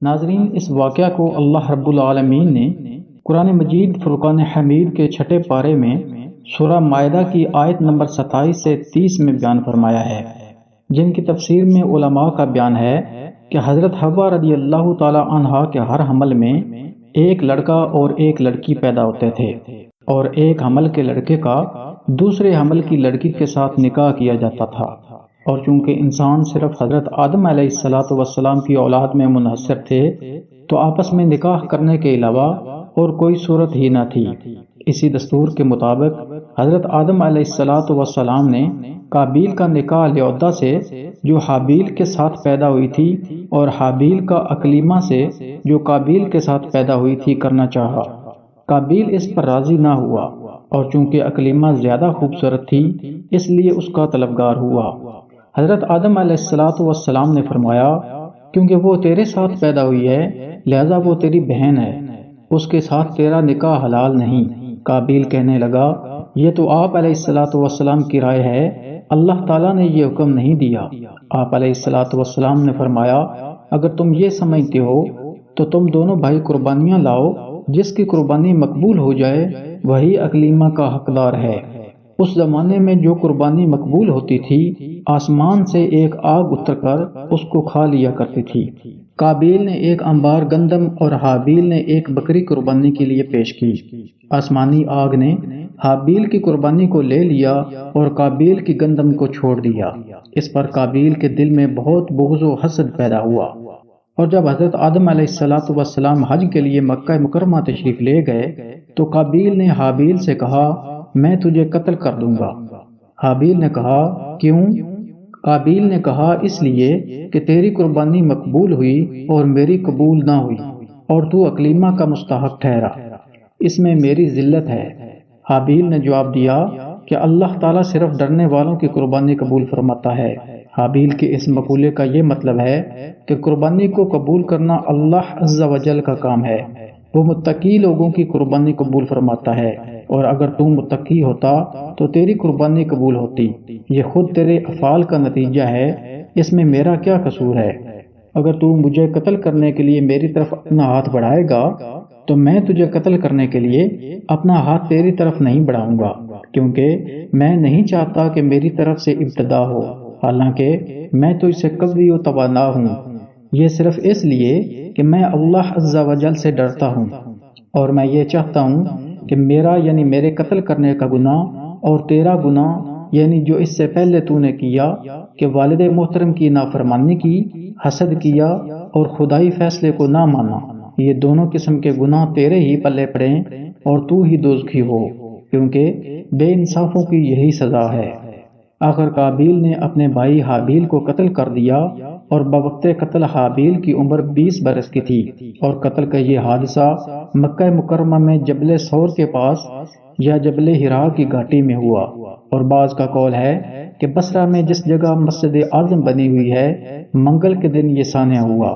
ناظرین، اس واقعہ کو اللہ رب العالمین نے قرآن مجید فرقان حمید کے چھٹے پارے میں سورہ مائدہ کی آیت نمبر 27 سے 30 میں بیان فرمایا ہے، جن کی تفسیر میں علماء کا بیان ہے کہ حضرت حوا رضی اللہ تعالی عنہا کے ہر حمل میں ایک لڑکا اور ایک لڑکی پیدا ہوتے تھے، اور ایک حمل کے لڑکے کا دوسرے حمل کی لڑکی کے ساتھ نکاح کیا جاتا تھا، اور چونکہ انسان صرف حضرت آدم علیہ السلام کی اولاد میں منحصر تھے تو آپس میں نکاح کرنے کے علاوہ اور کوئی صورت ہی نہ تھی۔ اسی دستور کے مطابق حضرت آدم علیہ السلام نے قابیل کا نکاح لیعدہ سے جو حابیل کے ساتھ پیدا ہوئی تھی اور حابیل کا اکلیمہ سے جو قابیل کے ساتھ پیدا ہوئی تھی کرنا چاہا۔ قابیل اس پر راضی نہ ہوا، اور چونکہ اکلیمہ زیادہ خوبصورت تھی اس لیے اس کا طلبگار ہوا۔ حضرت آدم علیہ السلام نے فرمایا، کیونکہ وہ تیرے ساتھ پیدا ہوئی ہے لہذا وہ تیری بہن ہے، اس کے ساتھ تیرا نکاح حلال نہیں۔ قابیل کہنے لگا، یہ تو آپ علیہ السلام کی رائے ہے، اللہ تعالیٰ نے یہ حکم نہیں دیا۔ آپ علیہ السلام نے فرمایا، اگر تم یہ سمجھتے ہو تو تم دونوں بھائی قربانیاں لاؤ، جس کی قربانی مقبول ہو جائے وہی اکلیمہ کا حقدار ہے۔ اس زمانے میں جو قربانی مقبول ہوتی تھی آسمان سے ایک آگ اتر کر اس کو کھا لیا کرتی تھی۔ قابیل نے ایک انبار گندم اور حابیل نے ایک بکری قربانی کے لیے پیش کی۔ آسمانی آگ نے حابیل کی قربانی کو لے لیا اور قابیل کی گندم کو چھوڑ دیا۔ اس پر قابیل کے دل میں بہت بغض و حسد پیدا ہوا، اور جب حضرت آدم علیہ السلام حج کے لیے مکہ مکرمہ تشریف لے گئے تو قابیل نے حابیل سے کہا، میں تجھے قتل کر دوں گا۔ حابیل نے کہا، کیوں؟ قابیل نے کہا، اس لیے کہ تیری قربانی مقبول ہوئی اور میری قبول نہ ہوئی، اور تو اکلیمہ کا مستحق ٹھہرا، اس میں میری ذلت ہے۔ حابیل نے جواب دیا کہ اللہ تعالیٰ صرف ڈرنے والوں کی قربانی قبول فرماتا ہے۔ حابیل کے اس مقولے کا یہ مطلب ہے کہ قربانی کو قبول کرنا اللہ عز و جل کا کام ہے، وہ متقی لوگوں کی قربانی قبول فرماتا ہے، اور اگر تم متقی ہوتا تو تیری قربانی قبول ہوتی۔ یہ خود تیرے افعال کا نتیجہ ہے، اس میں میرا کیا قصور ہے؟ اگر تو مجھے قتل کرنے کے لیے میری طرف اپنا ہاتھ بڑھائے گا تو میں تجھے قتل کرنے کے لیے اپنا ہاتھ تیری طرف نہیں بڑھاؤں گا، کیونکہ میں نہیں چاہتا کہ میری طرف سے ابتدا ہو، حالانکہ میں تو اسے قوی و توانا ہوں۔ یہ صرف اس لیے کہ میں اللہ عز و جل سے ڈرتا ہوں، اور میں یہ چاہتا ہوں کہ میرا یعنی میرے قتل کرنے کا گناہ اور تیرا گناہ یعنی جو اس سے پہلے تو نے کیا کہ والد محترم کی نافرمانی کی، حسد کیا اور خدائی فیصلے کو نہ مانا، یہ دونوں قسم کے گناہ تیرے ہی پلے پڑیں اور تو ہی دوزخی ہو، کیونکہ بے انصافوں کی یہی سزا ہے۔ آخر قابیل نے اپنے بھائی حابیل کو قتل کر دیا، اور بوقت قتل حابیل کی عمر 20 برس کی تھی، اور قتل کا یہ حادثہ مکہ مکرمہ میں جبل ثور کے پاس یا جبل ہرا کی گھاٹی میں ہوا، اور بعض کا قول ہے کہ بصرہ میں جس جگہ مسجد اعظم بنی ہوئی ہے منگل کے دن یہ سانحہ ہوا۔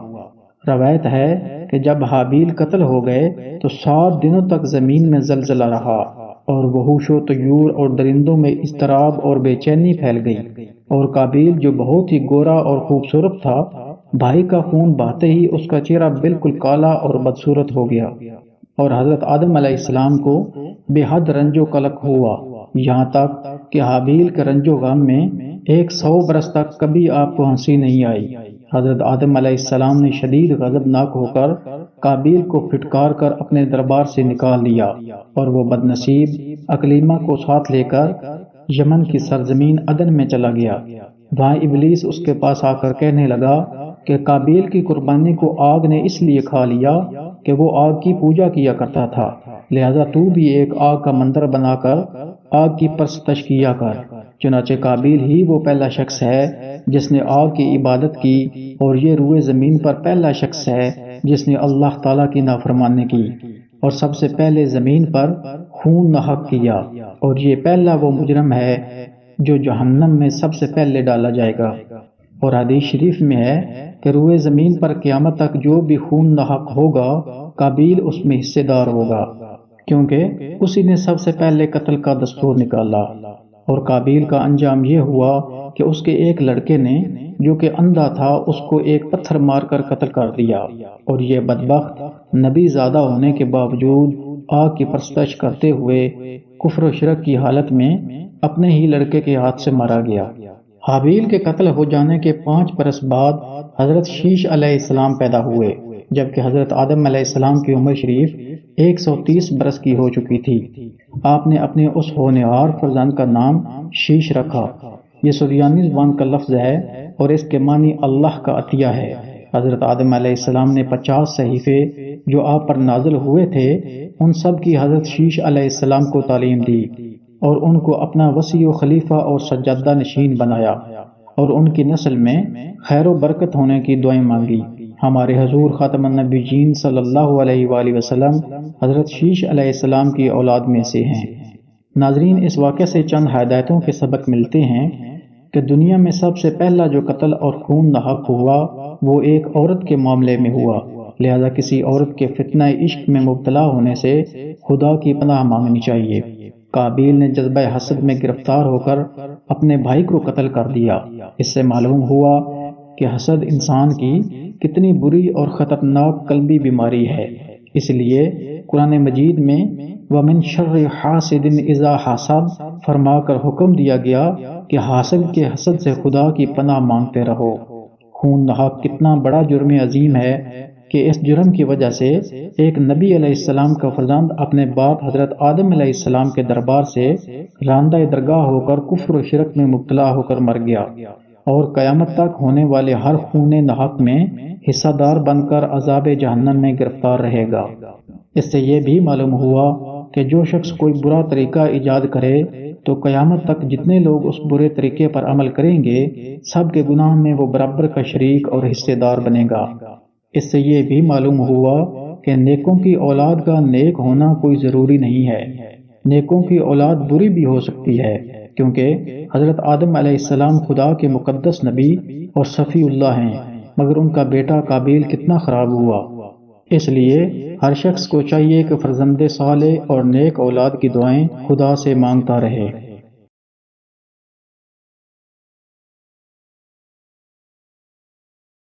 روایت ہے کہ جب حابیل قتل ہو گئے تو 7 دنوں تک زمین میں زلزلہ رہا، اور وحوش و طیور اور درندوں میں اضطراب اور بے چینی پھیل گئی، اور قابیل جو بہت ہی گورا اور خوبصورت تھا، بھائی کا خون بہتے ہی اس کا چہرہ بالکل کالا اور بدصورت ہو گیا، اور حضرت آدم علیہ السلام کو بے حد رنج و قلق ہوا، یہاں تک کہ حابیل کے رنج و غم میں 100 برس تک کبھی آپ کو ہنسی نہیں آئی۔ حضرت آدم علیہ السلام نے شدید غضبناک ہو کر قابیل کو پھٹکار کر اپنے دربار سے نکال لیا، اور وہ بدنصیب اکلیمہ کو ساتھ لے کر یمن کی سرزمین عدن میں چلا گیا۔ وہاں ابلیس اس کے پاس آ کر کہنے لگا کہ قابیل کی قربانی کو آگ نے اس لیے کھا لیا کہ وہ آگ کی پوجا کیا کرتا تھا، لہذا تو بھی ایک آگ کا مندر بنا کر آگ کی پرستش کیا کر۔ چنانچہ قابیل ہی وہ پہلا شخص ہے جس نے آگ کی عبادت کی، اور یہ روئے زمین پر پہلا شخص ہے جس نے اللہ تعالیٰ کی نافرمانی کی، اور سب سے پہلے زمین پر خون ناحق کیا، اور یہ پہلا وہ مجرم ہے جو جہنم میں سب سے پہلے ڈالا جائے گا۔ اور حدیث شریف میں ہے کہ روئے زمین پر قیامت تک جو بھی خون ناحق ہوگا قابیل اس میں حصے دار ہوگا، کیونکہ اسی نے سب سے پہلے قتل کا دستور نکالا۔ اور قابیل کا انجام یہ ہوا کہ اس کے ایک لڑکے نے جو کہ اندھا تھا اس کو ایک پتھر مار کر قتل کر دیا، اور یہ بدبخت نبی زادہ ہونے کے باوجود آگ کی پرستش کرتے ہوئے کفر و شرک کی حالت میں اپنے ہی لڑکے کے ہاتھ سے مارا گیا۔ حابیل کے قتل ہو جانے کے 5 برس بعد حضرت شیش علیہ السلام پیدا ہوئے، جبکہ حضرت آدم علیہ السلام کی عمر شریف 130 برس کی ہو چکی تھی۔ آپ نے اپنے اس ہونہار فرزند کا نام شیش رکھا۔ یہ سریانی زبان کا لفظ ہے اور اس کے معنی اللہ کا عطیہ ہے۔ حضرت آدم علیہ السلام نے 50 صحیفے جو آپ پر نازل ہوئے تھے ان سب کی حضرت شیش علیہ السلام کو تعلیم دی اور ان کو اپنا وصی و خلیفہ اور سجادہ نشین بنایا، اور ان کی نسل میں خیر و برکت ہونے کی دعائیں مانگی۔ ہمارے حضور خاتم النبیین صلی اللہ علیہ وآلہ وسلم حضرت شیش علیہ السلام کی اولاد میں سے ہیں۔ ناظرین، اس واقعے سے چند ہدایتوں کے سبق ملتے ہیں کہ دنیا میں سب سے پہلا جو قتل اور خون ناحق ہوا وہ ایک عورت کے معاملے میں ہوا، لہذا کسی عورت کے فتنہ عشق میں مبتلا ہونے سے خدا کی پناہ مانگنی چاہیے۔ قابیل نے جذبہ حسد میں گرفتار ہو کر اپنے بھائی کو قتل کر دیا۔ اس سے معلوم ہوا کہ حسد انسان کی کتنی بری اور خطرناک قلبی بیماری ہے۔ اس لیے قرآن مجید میں وَمِن شَرِّ حَاسِدٍ إِذَا حَسَدَ فرما کر حکم دیا گیا کہ حاسد کے حسد سے خدا کی پناہ مانگتے رہو۔ خون ناحق کتنا بڑا جرم عظیم ہے کہ اس جرم کی وجہ سے ایک نبی علیہ السلام کا فرزند اپنے باپ حضرت آدم علیہ السلام کے دربار سے راندہ درگاہ ہو کر کفر و شرک میں مبتلا ہو کر مر گیا، اور قیامت تک ہونے والے ہر خون ناحق میں حصہ دار بن کر عذاب جہنم میں گرفتار رہے گا۔ اس سے یہ بھی معلوم ہوا کہ جو شخص کوئی برا طریقہ ایجاد کرے تو قیامت تک جتنے لوگ اس برے طریقے پر عمل کریں گے سب کے گناہ میں وہ برابر کا شریک اور حصے دار بنے گا۔ اس سے یہ بھی معلوم ہوا کہ نیکوں کی اولاد کا نیک ہونا کوئی ضروری نہیں ہے، نیکوں کی اولاد بری بھی ہو سکتی ہے، کیونکہ حضرت آدم علیہ السلام خدا کے مقدس نبی اور صفی اللہ ہیں، مگر ان کا بیٹا قابیل کتنا خراب ہوا۔ اس لیے ہر شخص کو چاہیے کہ فرزند صالح اور نیک اولاد کی دعائیں خدا سے مانگتا رہے۔